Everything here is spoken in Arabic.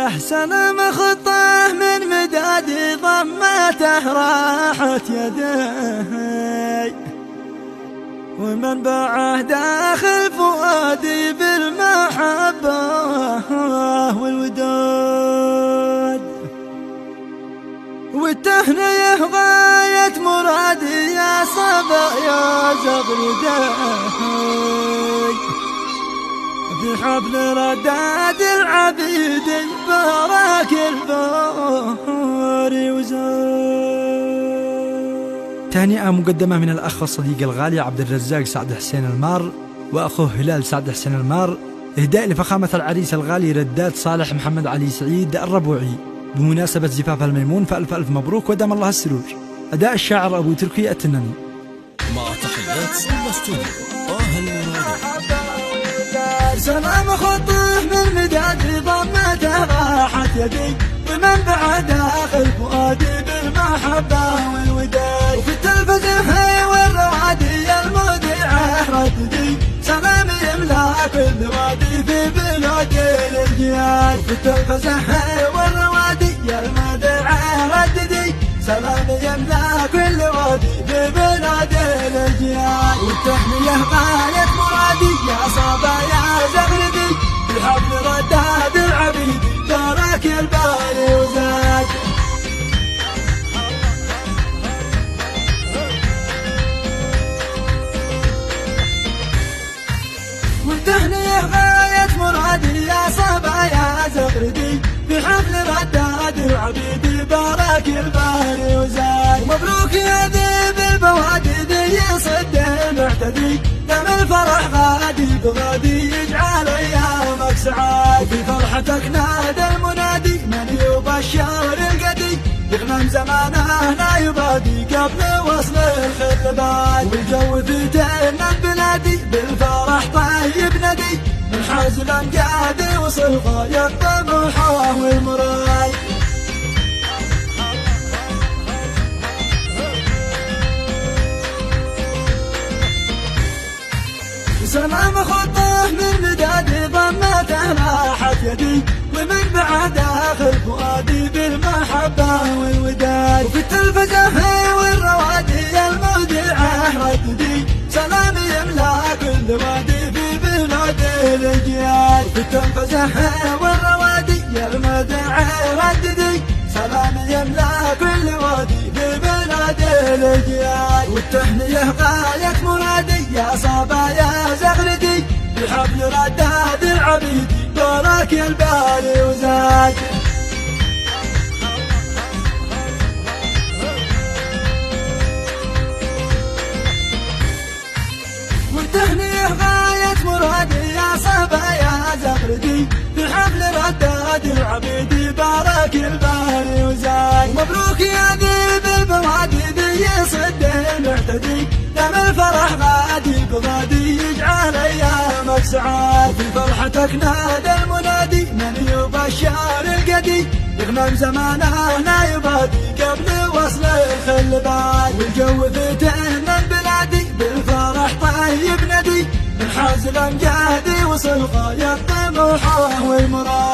له سلام خطه من مدادي ضمته راحت يدي ومنبعه داخل فؤادي بالمحبة والوداد والتهنئة غاية مرادي يا صبا يا زغردي في حفل رداد العبيد بارك الباري وزاد. تهنئة مقدمة من الأخ والصديق الغالي عبد الرزاق سعد حسين المار وأخوه هلال سعد حسين المار، إهداء لفخامة العريس الغالي رداد صالح محمد علي سعيد الربوعي بمناسبة زفاف الميمون، فألف ألف مبروك ودام الله السرور. أداء الشاعر أبو تركي التناني. مع تحيات سيما ستوديو طه المرادي. سلام خطه من مدادي ضمته راحت يدي ومنبع داخل فؤادي بالمحبة والوداد وفي التلفزة والروادي المذيعة رددي سلام يملا كل وادي في بلاد الجياد وفي التلفزة والروادي المذيعة رددي سلام يملا كل وادي في بلاد الجياد والتحمية غاية مرادي يا صبا يا زغردي بالحفل رداد العبيد بارك الباري وزاد. والتهنئة غاية مرادي يا صبا يا زغردي بحفل رداد العبيد بارك الباري وزاد. مبروك يا ذيب البوادي ذي صد المعتدي دم الفرح غادي بغادي يجعل ايامك سعاد في فرحتك نادى المنادي من يبشر القدي يغنم زمانه لا يبادي قبل وصل الخطبات والجو في تهنى بلادي بالفرح طيب ندي من حزن قادي وصل غاية طموحه والمراد. سلام خطه من مدادي ضمته راحت يدي ومنبع داخل فؤادي بالمحبة والوداد وفي التلفزة والروادي المذيعة رددي سلام يملا كل وادي في بلاد الجياد وفي التلفزة والروادي المذيعة رددي سلام يملا كل وادي في بلاد الجياد والتهنئة غاية مرادي يا صبا يا زغردي بحفل رداد العبيد بارك الباري وزاد. والتهنئة غاية مرادي يا صبا يا زغردي بحفل رداد العبيد بارك الباري وزاد. مبروك يا ذيب البوادي ذي صد المعتدي دم الفرح غادي بغادي يجعل ايامك سعاد في فرحتك نادى المنادي من يبشر القدي يغنم زمانه لا يبادي قبل وصل الخلبات والجو في تهنى بلادي بالفرح طيب ندي من حزن قادي وصل غاية طموحه والمراد.